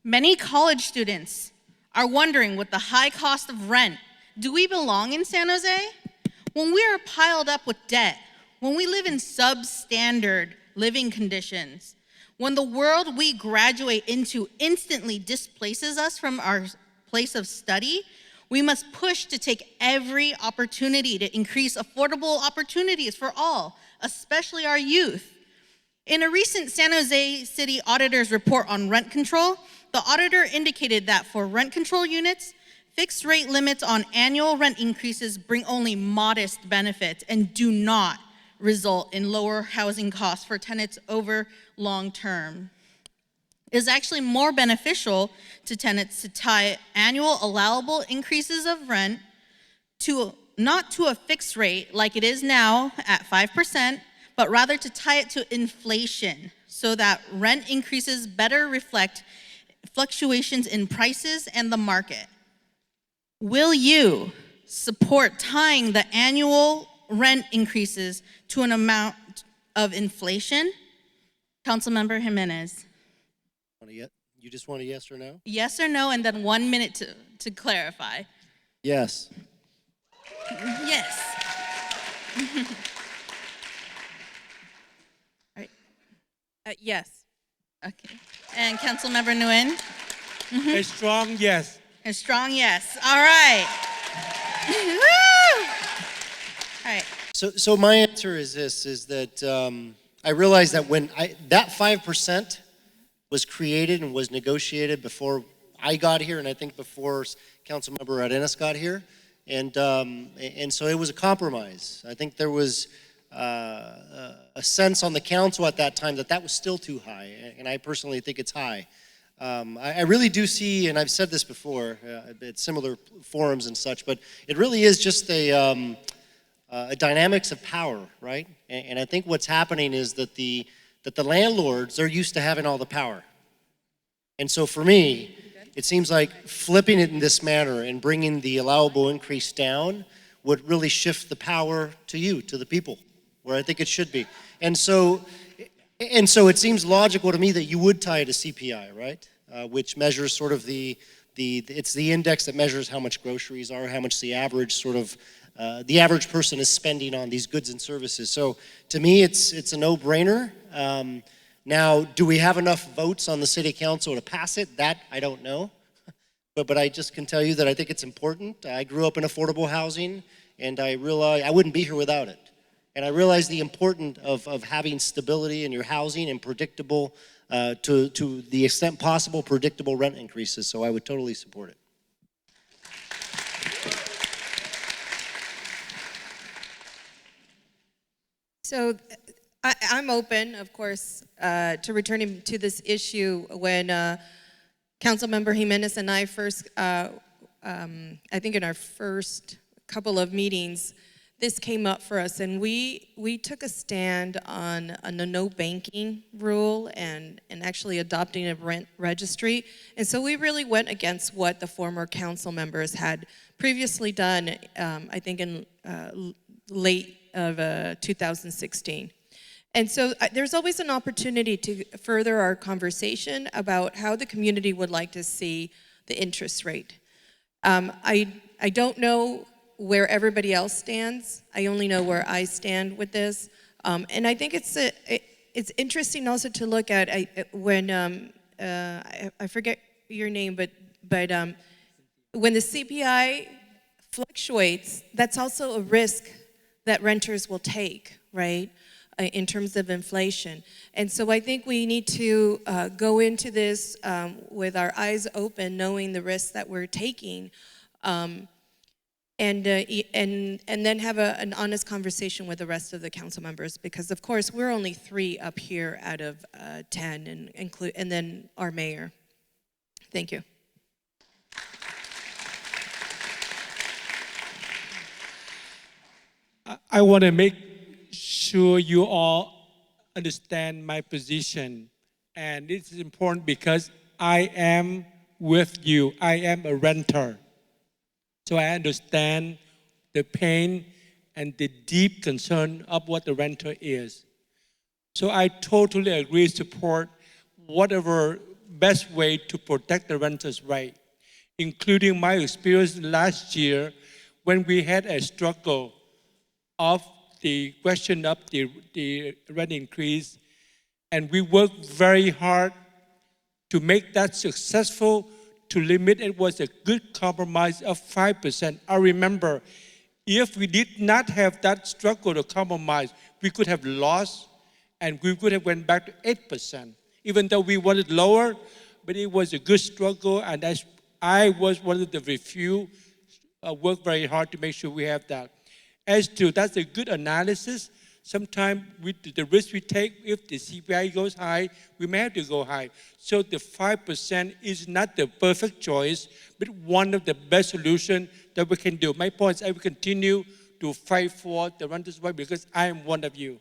Many college students are wondering, with the high cost of rent, do we belong in San Jose? When we are piled up with debt, when we live in substandard living conditions, when the world we graduate into instantly displaces us from our place of study, we must push to take every opportunity to increase affordable opportunities for all, especially our youth. In a recent San Jose City Auditor's report on rent control, the auditor indicated that for rent control units, fixed rate limits on annual rent increases bring only modest benefits and do not result in lower housing costs for tenants over long term. It is actually more beneficial to tenants to tie annual allowable increases of rent to not to a fixed rate like it is now at 5%, but rather to tie it to inflation so that rent increases better reflect fluctuations in prices and the market. Will you support tying the annual rent increases to an amount of inflation? Councilmember Jimenez. You just want a yes or no? Yes or no, and then 1 minute to clarify. Yes. Yes. All right. Yes. Okay. And Councilmember Nguyen? A strong yes. A strong yes. All right. Woo! All right. So my answer is this, is that I realized that when that 5% was created and was negotiated before I got here, and I think before Councilmember Arenas got here, and so it was a compromise. I think there was a sense on the council at that time that that was still too high, and I personally think it's high. I really do see, and I've said this before at similar forums and such, but it really is just a dynamics of power, right? And I think what's happening is that the landlords are used to having all the power. And so for me, it seems like flipping it in this manner and bringing the allowable increase down would really shift the power to you, to the people, where I think it should be. And so it seems logical to me that you would tie it to CPI, right? Which measures sort of it's the index that measures how much groceries are, how much the average sort of the average person is spending on these goods and services. So to me, it's a no-brainer. Now, do we have enough votes on the city council to pass it? That I don't know. But I just can tell you that I think it's important. I grew up in affordable housing, and I realized I wouldn't be here without it. And I realize the importance of having stability in your housing and predictable, to the extent possible, predictable rent increases. So I would totally support it. So I'm open, of course, to returning to this issue when Councilmember Jimenez and I first, I think in our first couple of meetings, this came up for us, and we took a stand on a no banking rule and actually adopting a rent registry. And so we really went against what the former council members had previously done, I think in late of 2016. And so there's always an opportunity to further our conversation about how the community would like to see the interest rate. I don't know where everybody else stands. I only know where I stand with this. And I think it's interesting also to look at when, I forget your name, but when the CPI fluctuates, that's also a risk that renters will take, right? In terms of inflation. And so I think we need to go into this with our eyes open, knowing the risks that we're taking, and then have an honest conversation with the rest of the council members, because of course we're only 3 up here out of 10, and then our mayor. Thank you. I want to make sure you all understand my position, and it's important because I am with you. I am a renter, so I understand the pain and the deep concern of what the renter is. So I totally agree, support whatever best way to protect the renters' right, including my experience last year when we had a struggle of the question of the rent increase, and we worked very hard to make that successful, to limit it was a good compromise of 5%. I remember, if we did not have that struggle to compromise, we could have lost and we could have went back to 8%, even though we wanted lower, but it was a good struggle, and I was one of the few worked very hard to make sure we have that. As to, that's a good analysis. Sometimes with the risk we take, if the CPI goes high, we may have to go high. So the 5% is not the perfect choice, but one of the best solutions that we can do. My point is I will continue to fight for the renters' right because I am one of you.